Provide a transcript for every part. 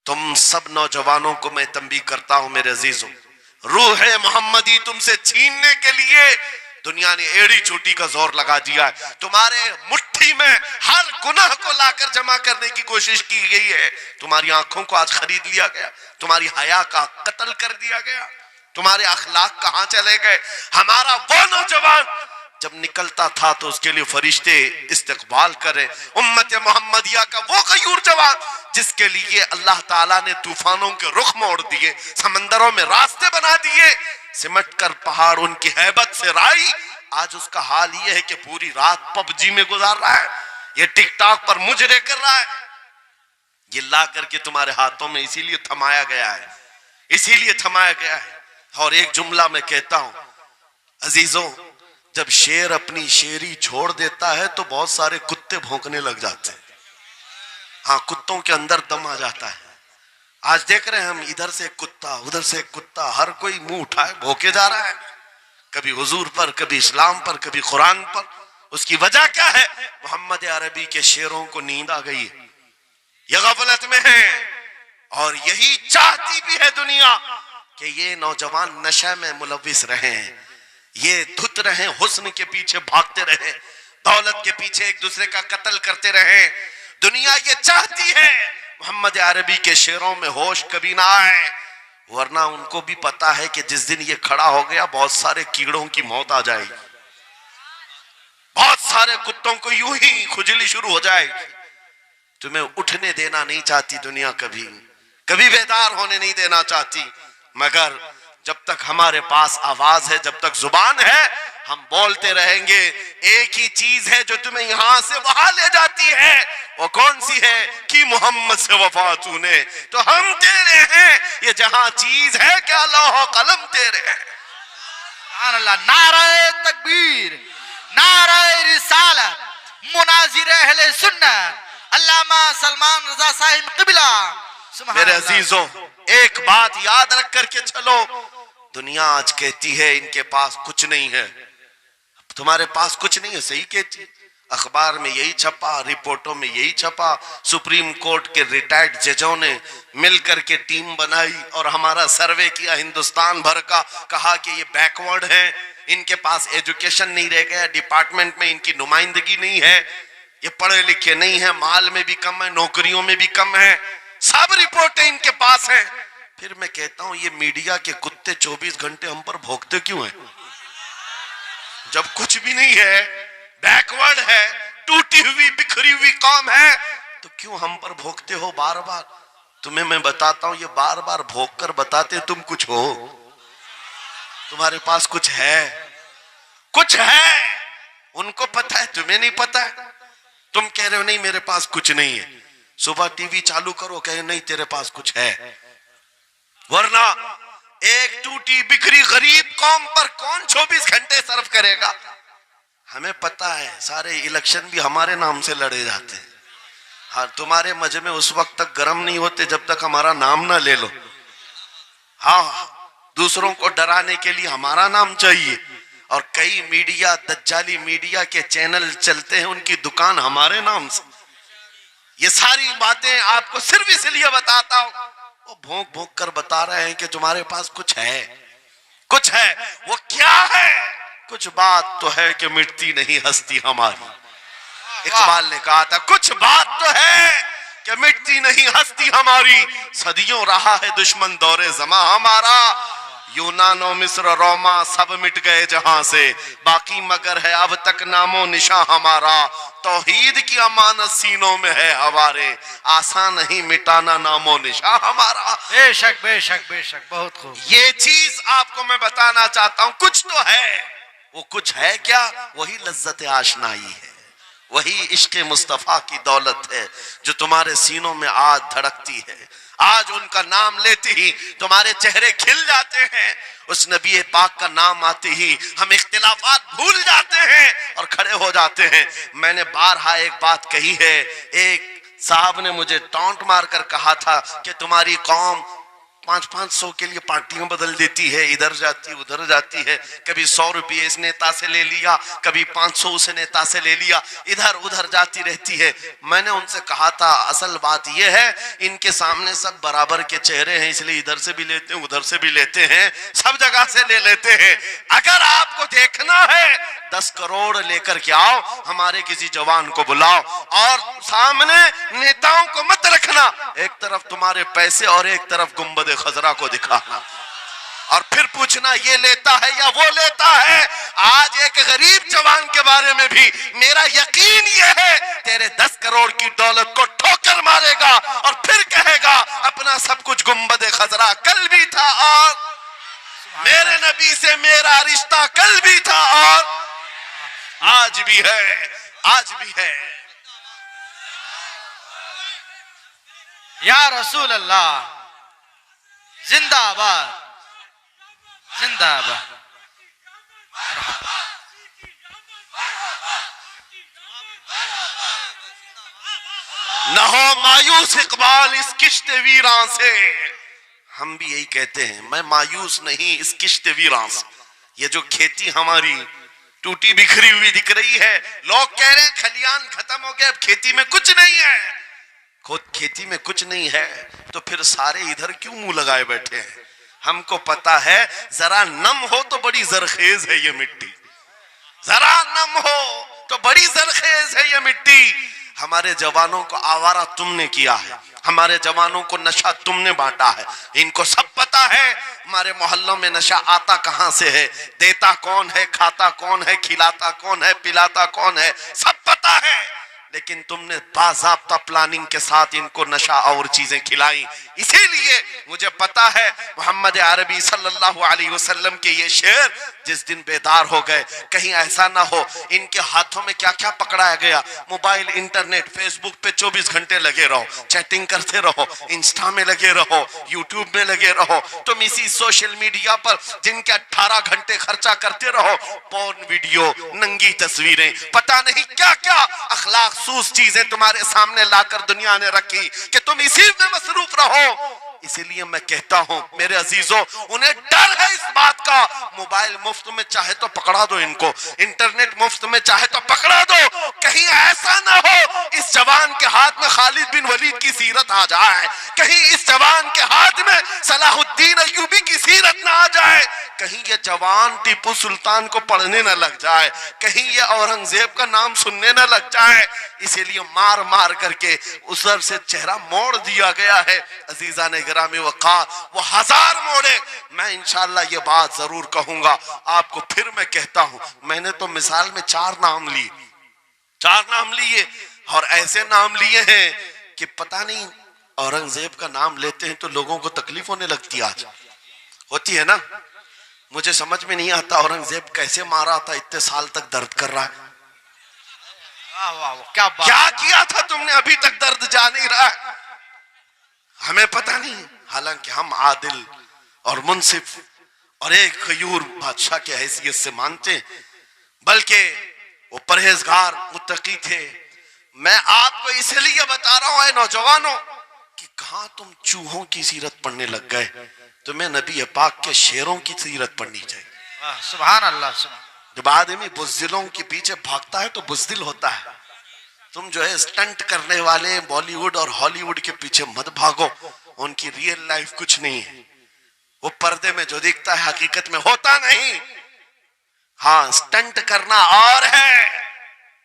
تم سب نوجوانوں کو میں تنبیہ کرتا ہوں میرے عزیزوں، روح محمدی تم سے چھیننے کے لیے دنیا نے ایڑی چوٹی کا زور لگا دیا ہے. تمہارے مٹھی میں ہر گناہ کو لا کر جمع کرنے کی کوشش کی گئی ہے. تمہاری آنکھوں کو آج خرید لیا گیا، تمہاری حیا کا قتل کر دیا گیا، تمہارے اخلاق کہاں چلے گئے. ہمارا وہ نوجوان جب نکلتا تھا تو اس کے لیے فرشتے استقبال کرے. امت محمدیہ کا وہ غیور جوان جس کے لیے اللہ تعالیٰ نے طوفانوں کے رخ موڑ دیے، سمندروں میں راستے بنا دیے، سمٹ کر پہاڑ ان کی ہیبت سے رائی. آج اس کا حال یہ ہے کہ پوری رات پب جی میں گزار رہا ہے، یہ ٹک ٹاک پر مجرے کر رہا ہے. یہ لا کر کے تمہارے ہاتھوں میں اسی لیے تھمایا گیا ہے، اسی لیے تھمایا گیا ہے. اور ایک جملہ میں کہتا ہوں عزیزوں، جب شیر اپنی شیری چھوڑ دیتا ہے تو بہت سارے کتے بھونکنے لگ جاتے ہیں. ہاں، کتوں کے اندر دم آ جاتا ہے. آج دیکھ رہے ہیں ہم، ادھر سے ایک کتا، ادھر سے ایک کتا، ہر کوئی منہ اٹھائے بھوکے جا رہا ہے، کبھی حضور پر، کبھی اسلام پر، کبھی قرآن پر. اس کی وجہ کیا ہے؟ محمد عربی کے شیروں کو نیند آ گئی ہے، یہ غفلت میں ہے. اور یہی چاہتی بھی ہے دنیا کہ یہ نوجوان نشہ میں ملوث رہیں، یہ دھت رہیں، حسن کے پیچھے بھاگتے رہیں، دولت کے پیچھے ایک دوسرے کا قتل کرتے رہیں. دنیا یہ چاہتی ہے محمد عربی کے شعروں میں ہوش کبھی نہ آئے، ورنہ ان کو بھی پتا ہے کہ جس دن یہ کھڑا ہو گیا بہت سارے کیڑوں کی موت آ جائے گی، بہت سارے کتوں کو یوں ہی کھجلی شروع ہو جائے گی. تمہیں اٹھنے دینا نہیں چاہتی دنیا، کبھی کبھی بیدار ہونے نہیں دینا چاہتی، مگر جب تک ہمارے پاس آواز ہے، جب تک زبان ہے، ہم بولتے رہیں گے. ایک ہی چیز ہے جو تمہیں یہاں سے وہاں لے جاتی ہے، وہ کون سی ہے؟ کہ محمد سے وفا تو نے، تو ہم تیرے ہیں. یہ جہاں چیز ہے کیا لوح و قلم تیرے ہیں. سبحان اللہ. نعرہ تکبیر، نعرہ رسالت، مناظر اہل سنت علامہ سلمان رضا صاحب قبلہ. میرے عزیزوں، ایک بات یاد رکھ کر کے چلو، دنیا آج کہتی ہے ان کے پاس کچھ نہیں ہے. تمہارے پاس کچھ نہیں ہے، صحیح کہتی. اخبار میں یہی چھپا، رپورٹوں میں یہی چھپا. سپریم کورٹ کے ریٹائرڈ ججوں نے مل کر کے ٹیم بنائی اور ہمارا سروے کیا ہندوستان بھر کا، کہا کہ یہ بیکورڈ ہیں، ان کے پاس ایجوکیشن نہیں رہ گیا، ڈپارٹمنٹ میں ان کی نمائندگی نہیں ہے، یہ پڑھے لکھے نہیں ہیں، مال میں بھی کم ہے، نوکریوں میں بھی کم ہے، سب رپورٹیں ان کے پاس ہیں. پھر میں کہتا ہوں یہ میڈیا کے کتے 24 گھنٹے ہم پر بھوکتے کیوں ہیں؟ جب کچھ بھی نہیں ہے، بیکورڈ ہے، ٹوٹی ہوئی بکھری ہوئی قوم ہے، تو کیوں ہم پر بھوکتے ہو بار بار؟ تمہیں میں بتاتا ہوں، یہ بار بار بھوک کر بتاتے تم کچھ ہو، تمہارے پاس کچھ ہے، کچھ ہے. ان کو پتا ہے، تمہیں نہیں پتا ہے. تم کہہ رہے ہو نہیں میرے پاس کچھ نہیں ہے، صبح ٹی وی چالو کرو کہے نہیں تیرے پاس کچھ ہے. ورنہ ایک ٹوٹی بکھری غریب قوم پر کون 24 گھنٹے صرف کرے گا؟ ہمیں پتا ہے سارے الیکشن بھی ہمارے نام سے لڑے جاتے ہیں. ہاں، تمہارے مجمع اس وقت تک گرم نہیں ہوتے جب تک ہمارا نام نہ لے لو. ہاں، دوسروں کو ڈرانے کے لیے ہمارا نام چاہیے. اور کئی میڈیا، دجالی میڈیا کے چینل چلتے ہیں، ان کی دکان ہمارے نام سے. یہ ساری باتیں آپ کو صرف اس لیے بتاتا ہوں، وہ بھونک بھونک کر بتا رہے ہیں کہ تمہارے پاس کچھ ہے، کچھ ہے. وہ کیا ہے؟ کچھ بات تو ہے کہ مٹتی نہیں ہستی ہماری. اقبال نے کہا تھا کچھ بات تو ہے کہ مٹتی نہیں ہستی ہماری، صدیوں رہا ہے دشمن دور زماں ہمارا. یونان و مصر روما سب مٹ گئے جہاں سے، باقی مگر ہے اب تک نام و نشاں ہمارا. توحید کی امانت سینوں میں ہے ہمارے، آسان نہیں مٹانا نام و نشاں ہمارا. بے شک بے شک بے شک، بہت خوب. یہ چیز آپ کو میں بتانا چاہتا ہوں، کچھ تو ہے. وہ کچھ ہے کیا؟ وہی لذت آشنائی ہے، وہی عشق مصطفیٰ کی دولت ہے جو تمہارے سینوں میں آج دھڑکتی ہے. آج ان کا نام لیتے ہی تمہارے چہرے کھل جاتے ہیں، اس نبی پاک کا نام آتے ہی ہم اختلافات بھول جاتے ہیں اور کھڑے ہو جاتے ہیں. میں نے بارہا ایک بات کہی ہے، ایک صاحب نے مجھے ٹونٹ مار کر کہا تھا کہ تمہاری قوم 500 کے لیے پارٹیاں بدل دیتی ہے, ادھر جاتی ادھر جاتی ہے, کبھی 100 روپے اس نیتا سے لے لیا, کبھی 500 اس نیتا سے لے لیا, ادھر ادھر جاتی رہتی ہے. میں نے ان سے کہا تھا اصل بات یہ ہے ان کے سامنے سب برابر کے چہرے ہیں, اس لیے ادھر سے بھی لیتے ہیں ادھر سے بھی لیتے ہیں, سب جگہ سے لے لیتے ہیں. اگر آپ کو دیکھنا ہے 10 کروڑ لے کر کے آؤ, ہمارے کسی جوان کو بلاؤ اور سامنے نیتاؤں کو مت رکھنا, ایک طرف تمہارے پیسے اور ایک طرف گنبد خضرا کو دکھانا, اور پھر پوچھنا یہ لیتا ہے یا وہ لیتا ہے. آج ایک غریب جوان کے بارے میں بھی میرا یقین یہ ہے تیرے 10 کروڑ کی دولت کو ٹھوکر مارے گا اور پھر کہے گا اپنا سب کچھ گنبد خضرا کل بھی تھا اور میرے نبی سے میرا رشتہ کل بھی تھا اور آج بھی ہے, آج بھی ہے. یا رسول اللہ زندہ آباد, زندہ آباد. نہ ہو مایوس اقبال اس کشت ویران سے. ہم بھی یہی کہتے ہیں, میں مایوس نہیں اس کشت ویران سے. یہ جو کھیتی ہماری ٹوٹی بکھری ہوئی دکھ رہی ہے, لوگ کہہ رہے ہیں کھلیان ختم ہو گئے, اب کھیتی میں کچھ نہیں ہے. خود کھیتی میں کچھ نہیں ہے تو پھر سارے ادھر کیوں منہ لگائے بیٹھے ہیں؟ ہم کو پتا ہے ذرا نم ہو تو بڑی زرخیز ہے یہ مٹی, ذرا نم ہو تو بڑی زرخیز ہے یہ مٹی. ہمارے جوانوں کو آوارہ تم نے کیا ہے, ہمارے جوانوں کو نشہ تم نے بانٹا ہے. ان کو سب پتا ہے ہمارے محلوں میں نشہ آتا کہاں سے ہے, دیتا کون ہے, کھاتا کون ہے, کھلاتا کون ہے, پلاتا کون ہے, سب پتا ہے. لیکن تم نے باضابطہ پلاننگ کے ساتھ ان کو نشہ اور چیزیں کھلائیں. اسی لیے مجھے پتا ہے محمد عربی صلی اللہ علیہ وسلم کے یہ شعر جس دن بیدار ہو گئے, کہیں ایسا نہ ہو ان کے ہاتھوں میں کیا کیا پکڑایا گیا, موبائل, انٹرنیٹ, فیس بک پہ 24 گھنٹے لگے رہو, چیٹنگ کرتے رہو, انسٹا میں لگے رہو, یوٹیوب میں لگے رہو, تم اسی سوشل میڈیا پر جن کے 18 گھنٹے خرچہ کرتے رہو, پورن ویڈیو, ننگی تصویریں, پتہ نہیں کیا کیا اخلاق سوز چیزیں تمہارے سامنے لا کر دنیا نے رکھی کہ تم اسی میں مصروف رہو. اسی لیے میں کہتا ہوں میرے عزیزوں, انہیں ڈر ہے اس بات کا, موبائل مفت میں چاہے تو پکڑا دو ان کو, انٹرنیٹ مفت میں چاہے تو پکڑا دو, کہیں ایسا نہ ہو اس جوان کے ہاتھ میں خالد بن ولید کی سیرت آ جائے, کہیں اس جوان کے ہاتھ میں صلاح الدین ایوبی کی سیرت نہ آ جائے, کہیں یہ جوان ٹیپو سلطان کو پڑھنے نہ لگ جائے, کہیں یہ اورنگزیب کا نام سننے نہ لگ جائے. اسی لیے مار مار کر کے اس طرف سے چہرہ موڑ دیا گیا ہے. عزیزان گرامی وقار, وہ 1000 موڑے. میں انشاءاللہ یہ بات ضرور کہوں گا آپ کو, پھر میں کہتا ہوں میں نے تو مثال میں 4 نام لیے, 4 نام لیے, اور ایسے نام لیے ہیں کہ پتہ نہیں اورنگزیب کا نام لیتے ہیں تو لوگوں کو تکلیف ہونے لگتی, آج ہوتی ہے نا. مجھے سمجھ میں نہیں آتا اورنگزیب کیسے مارا تھا, اتنے سال تک درد کر رہا ہے. کیا کیا تھا تم نے, ابھی تک درد جا نہیں رہا ہے, ہمیں پتہ نہیں. حالانکہ ہم عادل اور منصف اور ایک غیور بادشاہ کی حیثیت سے مانتے ہیں, بلکہ وہ پرہیزگار متقی تھے. میں آپ کو اس لیے بتا رہا ہوں اے نوجوانوں کہ کہاں تم چوہوں کی سیرت پڑھنے لگ گئے, تمہیں نبی پاک کے شیروں کی سیرت پڑھنی چاہیے. سبحان اللہ, سبحان. جب آدمی بزدلوں کے پیچھے بھاگتا ہے تو بزدل ہوتا ہے. تم جو ہے سٹنٹ کرنے والے بالی ووڈ اور ہالی ووڈ کے پیچھے مت بھاگو, ان کی ریئل لائف کچھ نہیں ہے, وہ پردے میں جو دکھتا ہے حقیقت میں ہوتا نہیں. ہاں سٹنٹ کرنا اور ہے.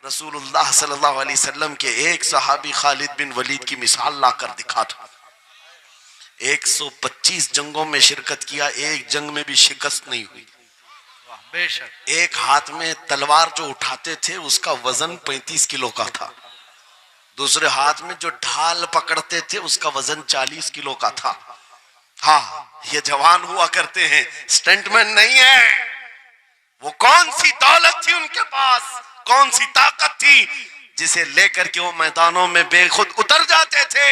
رسول اللہ صلی اللہ علیہ وسلم کے ایک صحابی خالد بن ولید کی مثال لا کر دکھا تھا. 125 جنگوں میں شرکت کیا, ایک جنگ میں بھی شکست نہیں ہوئی. بے شک. ایک ہاتھ میں تلوار جو اٹھاتے تھے اس کا وزن 35 کلو کا تھا, دوسرے ہاتھ میں جو ڈھال پکڑتے تھے اس کا وزن 40 کلو کا تھا. ہاں یہ جوان ہوا کرتے ہیں, سٹنٹ مین نہیں ہے. وہ کون سی دولت تھی ان کے پاس, کون سی طاقت تھی جسے لے کر کے وہ میدانوں میں بے خود اتر جاتے تھے.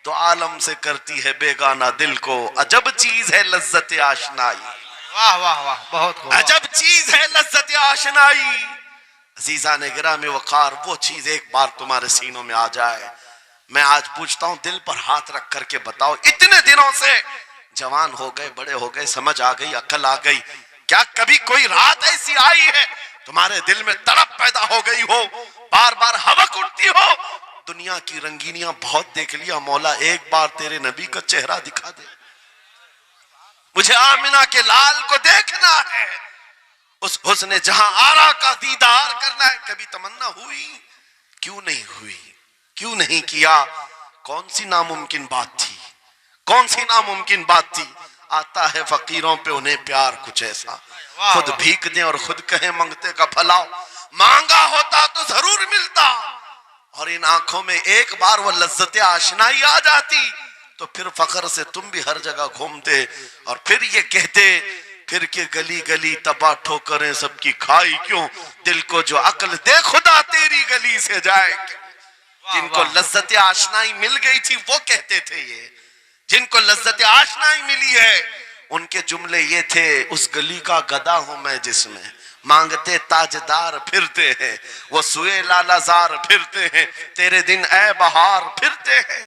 تو عالم سے کرتی ہے بیگانہ دل کو, عجب چیز ہے لذت آشنائی. واہ واہ واہ, بہت خوب. عجب چیز ہے لذت آشنائی. عزیزان گرامی وقار, وہ چیز ایک بار تمہارے سینوں میں آ جائے. میں آج پوچھتا ہوں دل پر ہاتھ رکھ کر کے بتاؤ, اتنے دنوں سے جوان ہو گئے، بڑے ہو گئے، سمجھ آ گئی، عقل آ گئی، کیا کبھی کوئی رات ایسی آئی ہے تمہارے دل میں تڑپ پیدا ہو گئی ہو، بار بار حوق اٹھتی ہو؟ دنیا کی رنگینیاں بہت دیکھ لیا، مولا ایک بار تیرے نبی کا چہرہ دکھا دے، مجھے آمنہ کے لال کو دیکھنا ہے، اس حسن جہاں آرا کا دیدار کرنا ہے۔ کبھی تمنا ہوئی؟ کیوں نہیں ہوئی؟ کیوں نہیں کیا؟ کون سی ناممکن بات تھی؟ کون سی ناممکن بات تھی؟ آتا ہے فقیروں پہ انہیں پیار کچھ ایسا، خود بھیک دیں اور خود کہیں منگتے کا بھلا، مانگا ہوتا تو ضرور ملتا، اور ان آنکھوں میں ایک بار وہ لذت آشنائی آ جاتی تو پھر فخر سے تم بھی ہر جگہ گھومتے، اور پھر یہ کہتے پھر کہ گلی گلی تباہ ٹھوکریں سب کی کھائی کیوں، دل کو جو عقل دے خدا تیری گلی سے جائے کیوں۔ جن کو لذت آشنائی مل گئی تھی وہ کہتے تھے، یہ جن کو لذت آشنائی ملی ہے ان کے جملے یہ تھے، اس گلی کا گدا ہوں میں جس میں مانگتے تاجدار پھرتے ہیں، وہ سوئے لالہ زار پھرتے ہیں، تیرے دن اے بہار پھرتے ہیں۔